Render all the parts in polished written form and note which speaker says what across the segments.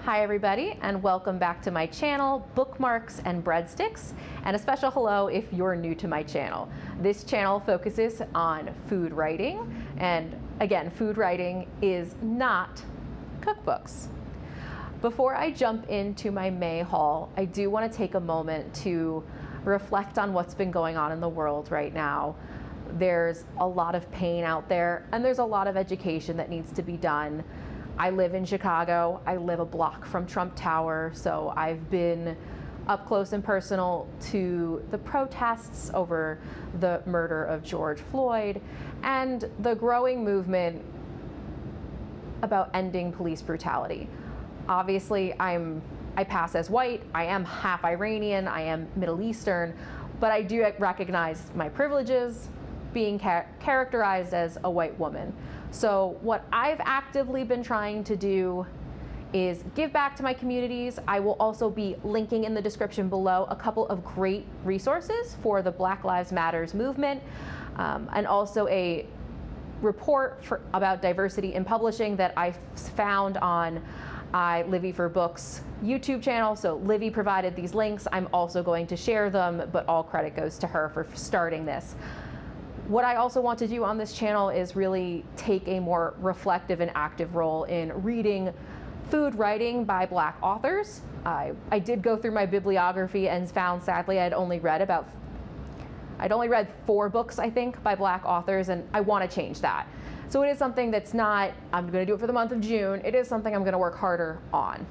Speaker 1: Hi everybody, and welcome back to my channel, Bookmarks and Breadsticks, and a special hello if you're new to my channel. This channel focuses on food writing, and again, food writing is not cookbooks. Before I jump into my May haul, I do want to take a moment to reflect on what's been going on in the world right now. There's a lot of pain out there, and there's a lot of education that needs to be done. I live in Chicago. I live a block from Trump Tower, so I've been up close and personal to the protests over the murder of George Floyd and the growing movement about ending police brutality. Obviously, I pass as white, I am half Iranian, I am Middle Eastern, but I do recognize my privileges being characterized as a white woman. So what I've actively been trying to do is give back to my communities. I will also be linking in the description below a couple of great resources for the Black Lives Matters movement, and also a report about diversity in publishing that I found on iLivieforBooks YouTube channel. So Livy provided these links. I'm also going to share them, but all credit goes to her for starting this. What I also want to do on this channel is really take a more reflective and active role in reading food writing by Black authors. I did go through my bibliography and found, sadly, I'd only read 4 books, I think, by Black authors, and I want to change that. So it is something that's not, I'm going to do it for the month of June, it is something I'm going to work harder on.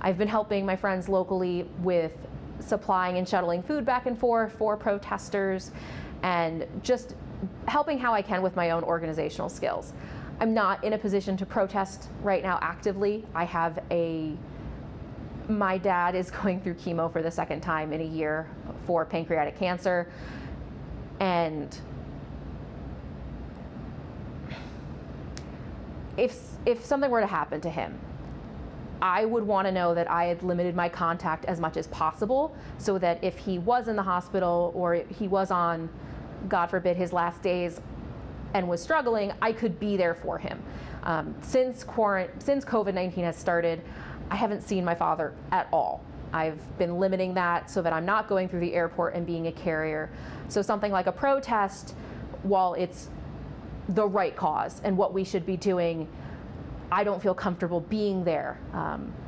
Speaker 1: I've been helping my friends locally with supplying and shuttling food back and forth for protesters, and just helping how I can with my own organizational skills. I'm not in a position to protest right now actively. My dad is going through chemo for the 2nd time in a year for pancreatic cancer, and if something were to happen to him, I would want to know that I had limited my contact as much as possible, so that if he was in the hospital or he was on, God forbid, his last days and was struggling, I could be there for him. Since COVID-19 has started, I haven't seen my father at all. I've been limiting that so that I'm not going through the airport and being a carrier. So something like a protest, while it's the right cause and what we should be doing, I don't feel comfortable being there.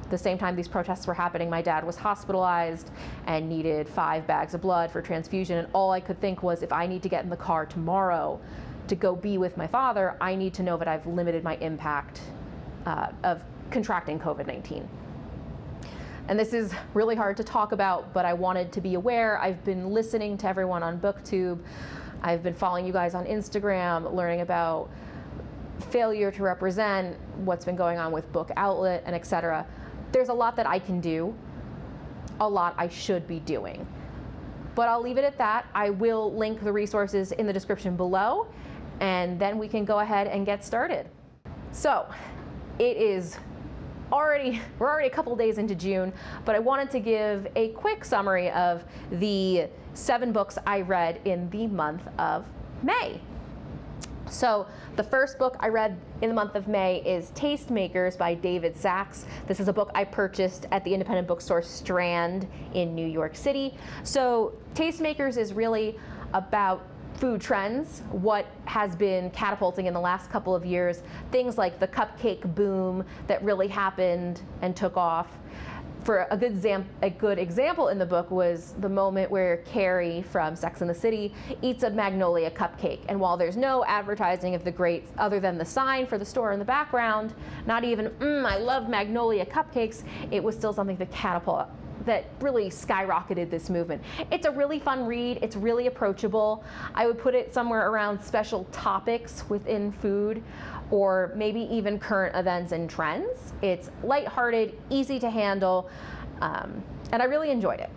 Speaker 1: The same time these protests were happening, my dad was hospitalized and needed 5 bags of blood for transfusion, and all I could think was, if I need to get in the car tomorrow to go be with my father, I need to know that I've limited my impact of contracting COVID-19. And this is really hard to talk about, but I wanted to be aware. I've been listening to everyone on Booktube. I've been following you guys on Instagram, learning about failure to represent, what's been going on with Book Outlet, and etc. There's a lot that I can do, a lot I should be doing. But I'll leave it at that. I will link the resources in the description below, and then we can go ahead and get started. So we're already a couple days into June, but I wanted to give a quick summary of the 7 books I read in the month of May. So the first book I read in the month of May is Tastemakers by David Sachs. This is a book I purchased at the independent bookstore Strand in New York City. So Tastemakers is really about food trends, what has been catapulting in the last couple of years, things like the cupcake boom that really happened and took off. For a good example in the book was the moment where Carrie from Sex and the City eats a Magnolia cupcake. And while there's no advertising of the greats other than the sign for the store in the background, not even, I love Magnolia cupcakes, it was still something that really skyrocketed this movement. It's a really fun read. It's really approachable. I would put it somewhere around special topics within food, or maybe even current events and trends. It's lighthearted, easy to handle, and I really enjoyed it.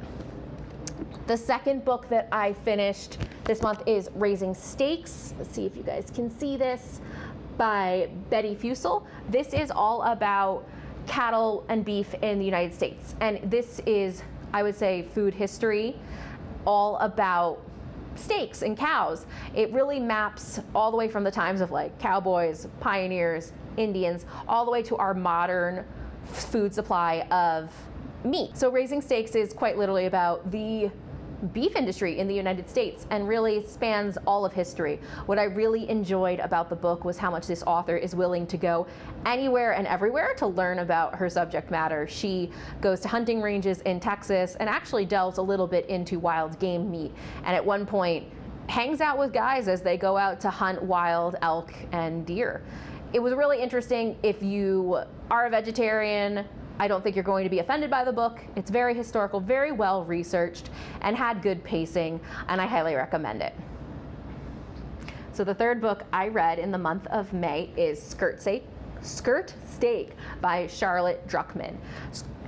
Speaker 1: The second book that I finished this month is Raising Stakes. Let's see if you guys can see this, by Betty Fusel. This is all about cattle and beef in the United States. And this is, I would say, food history, all about steaks and cows. It really maps all the way from the times of like cowboys, pioneers, Indians, all the way to our modern food supply of meat. So Raising Stakes is quite literally about the beef industry in the United States and really spans all of history. What I really enjoyed about the book was how much this author is willing to go anywhere and everywhere to learn about her subject matter. She goes to hunting ranges in Texas and actually delves a little bit into wild game meat, and at one point hangs out with guys as they go out to hunt wild elk and deer. It was really interesting. If you are a vegetarian, I don't think you're going to be offended by the book. It's very historical, very well researched, and had good pacing, and I highly recommend it. So the third book I read in the month of May is Skirt Steak by Charlotte Druckmann.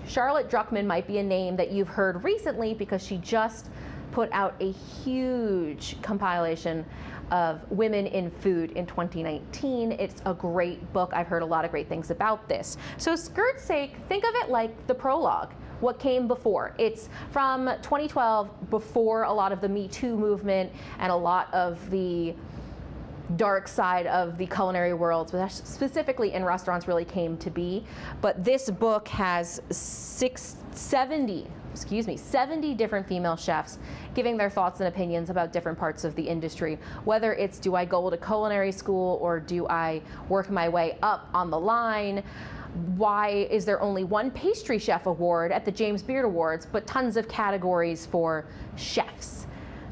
Speaker 1: Charlotte Druckmann might be a name that you've heard recently because she just put out a huge compilation of women in food in 2019. It's a great book. I've heard a lot of great things about this. So Skirt Steak, think of it like the prologue, what came before. It's from 2012, before a lot of the Me Too movement and a lot of the dark side of the culinary world, specifically in restaurants, really came to be. But this book has 70 different female chefs giving their thoughts and opinions about different parts of the industry. Whether it's, do I go to culinary school or do I work my way up on the line? Why is there only one pastry chef award at the James Beard Awards, but tons of categories for chefs?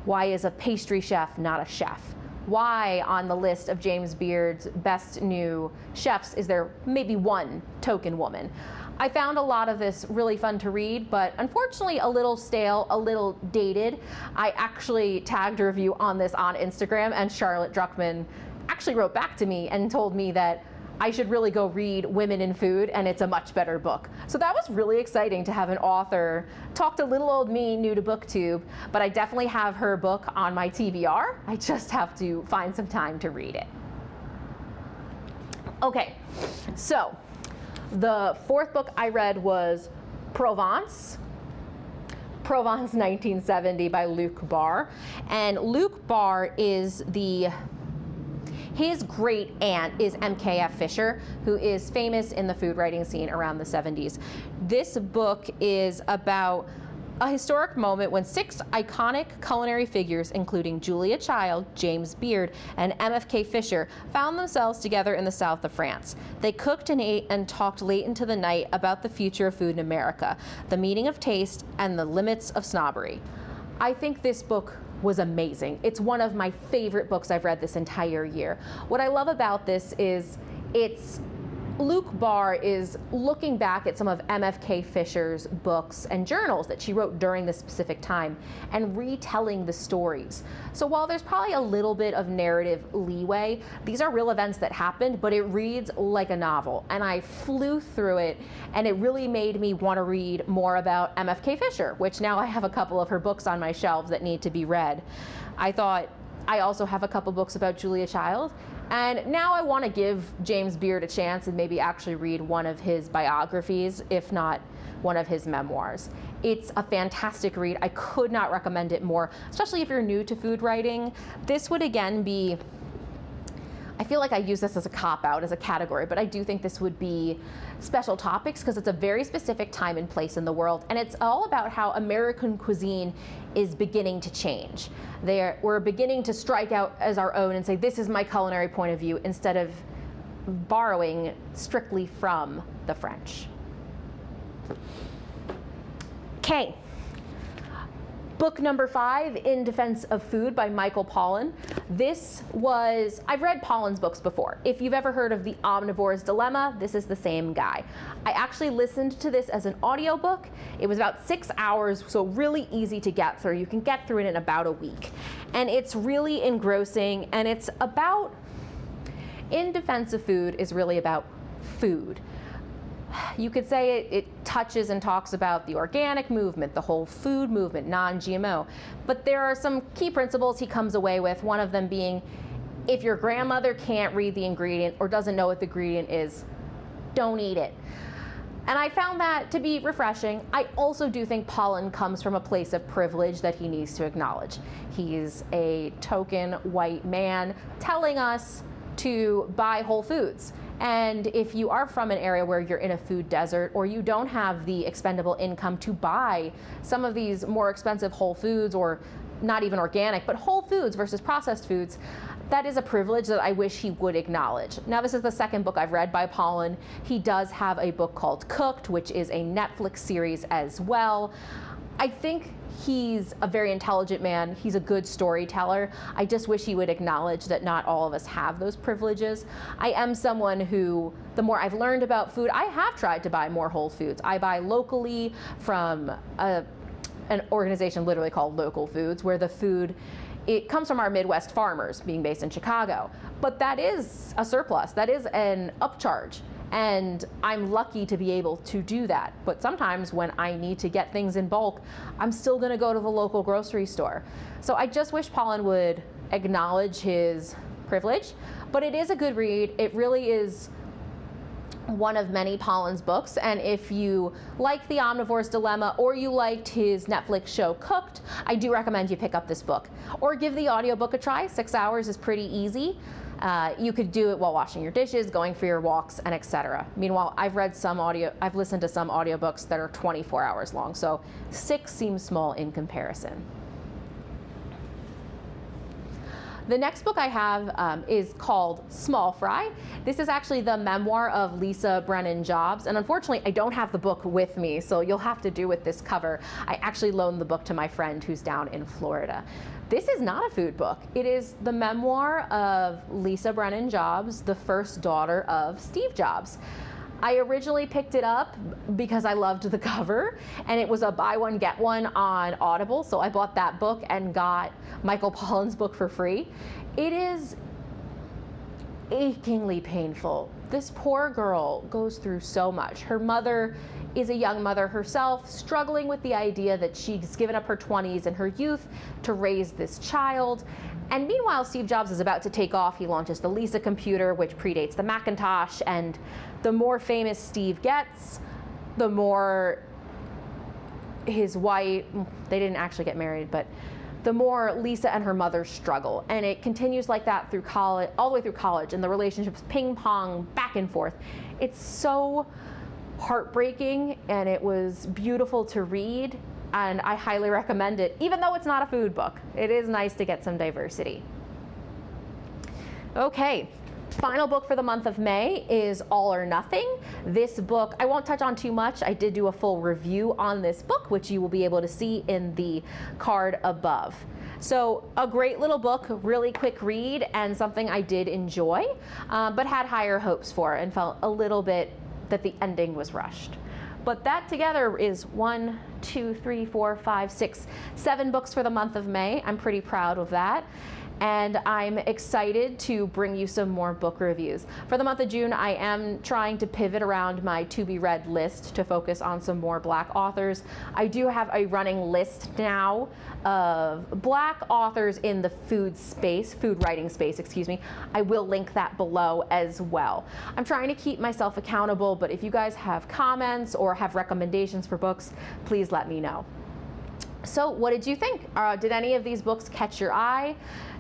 Speaker 1: Why is a pastry chef not a chef? Why on the list of James Beard's best new chefs is there maybe one token woman? I found a lot of this really fun to read, but unfortunately a little stale, a little dated. I actually tagged a review on this on Instagram, and Charlotte Druckmann actually wrote back to me and told me that I should really go read Women in Food, and it's a much better book. So that was really exciting to have an author talk to little old me new to Booktube, but I definitely have her book on my TBR. I just have to find some time to read it. Okay, so the fourth book I read was Provence 1970 by Luc Barr. And Luc Barr is his great aunt is MKF Fisher, who is famous in the food writing scene around the 70s. This book is about a historic moment when 6 iconic culinary figures, including Julia Child, James Beard, and MFK Fisher, found themselves together in the south of France. They cooked and ate and talked late into the night about the future of food in America, the meaning of taste, and the limits of snobbery. I think this book was amazing. It's one of my favorite books I've read this entire year. What I love about this is Luc Barr is looking back at some of MFK Fisher's books and journals that she wrote during this specific time and retelling the stories. So while there's probably a little bit of narrative leeway, these are real events that happened, but it reads like a novel. And I flew through it, and it really made me want to read more about MFK Fisher, which now I have a couple of her books on my shelves that need to be read. I thought I also have a couple books about Julia Child, and now I want to give James Beard a chance and maybe actually read one of his biographies, if not one of his memoirs. It's a fantastic read. I could not recommend it more, especially if you're new to food writing. This would again be, I feel like I use this as a cop-out, as a category, but I do think this would be special topics because it's a very specific time and place in the world, and it's all about how American cuisine is beginning to change. We're beginning to strike out as our own and say, this is my culinary point of view, instead of borrowing strictly from the French. Okay. Book number 5, In Defense of Food by Michael Pollan. I've read Pollan's books before. If you've ever heard of The Omnivore's Dilemma, this is the same guy. I actually listened to this as an audiobook. It was about 6 hours, so really easy to get through. You can get through it in about a week. And it's really engrossing, and it's about, In Defense of Food is really about food. You could say it touches and talks about the organic movement, the whole food movement, non-GMO. But there are some key principles he comes away with, one of them being, if your grandmother can't read the ingredient or doesn't know what the ingredient is, don't eat it. And I found that to be refreshing. I also do think Pollan comes from a place of privilege that he needs to acknowledge. He's a token white man telling us to buy whole foods. And if you are from an area where you're in a food desert, or you don't have the expendable income to buy some of these more expensive whole foods, or not even organic, but whole foods versus processed foods, that is a privilege that I wish he would acknowledge. Now, this is the second book I've read by Pollan. He does have a book called Cooked, which is a Netflix series as well. I think he's a very intelligent man. He's a good storyteller. I just wish he would acknowledge that not all of us have those privileges. I am someone who, the more I've learned about food, I have tried to buy more whole foods. I buy locally from an organization literally called Local Foods, where the food, it comes from our Midwest farmers, being based in Chicago. But that is a surplus. That is an upcharge. And I'm lucky to be able to do that. But sometimes when I need to get things in bulk, I'm still gonna go to the local grocery store. So I just wish Pollan would acknowledge his privilege, but it is a good read. It really is one of many Pollan's books, and if you like The Omnivore's Dilemma, or you liked his Netflix show Cooked, I do recommend you pick up this book. Or give the audiobook a try. 6 hours is pretty easy. You could do it while washing your dishes, going for your walks, and etc. Meanwhile, I've listened to some audiobooks that are 24 hours long, so 6 seems small in comparison. The next book I have is called Small Fry. This is actually the memoir of Lisa Brennan Jobs, and unfortunately I don't have the book with me, so you'll have to do with this cover. I actually loaned the book to my friend who's down in Florida. This is not a food book. It is the memoir of Lisa Brennan Jobs, the first daughter of Steve Jobs. I originally picked it up because I loved the cover, and it was a buy one get one on Audible, so I bought that book and got Michael Pollan's book for free. It is achingly painful. This poor girl goes through so much. Her mother is a young mother herself, struggling with the idea that she's given up her 20s and her youth to raise this child. And meanwhile, Steve Jobs is about to take off. He launches the Lisa computer, which predates the Macintosh, and the more famous Steve gets, the more his wife, they didn't actually get married, but the more Lisa and her mother struggle. And it continues like that through college, all the way through college, and the relationships ping pong back and forth. It's so heartbreaking, and it was beautiful to read, and I highly recommend it, even though it's not a food book. It is nice to get some diversity. Okay. Final book for the month of May is All or Nothing. This book, I won't touch on too much. I did do a full review on this book, which you will be able to see in the card above. So a great little book, really quick read, and something I did enjoy, but had higher hopes for, and felt a little bit that the ending was rushed. But that together is 1, 2, 3, 4, 5, 6, 7 books for the month of May. I'm pretty proud of that. And I'm excited to bring you some more book reviews. For the month of June, I am trying to pivot around my to-be-read list to focus on some more Black authors. I do have a running list now of Black authors in the food writing space, excuse me. I will link that below as well. I'm trying to keep myself accountable, but if you guys have comments or have recommendations for books, please let me know. So what did you think? Did any of these books catch your eye?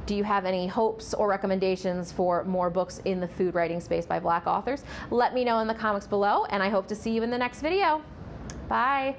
Speaker 1: Do you have any hopes or recommendations for more books in the food writing space by Black authors? Let me know in the comments below, and I hope to see you in the next video. Bye.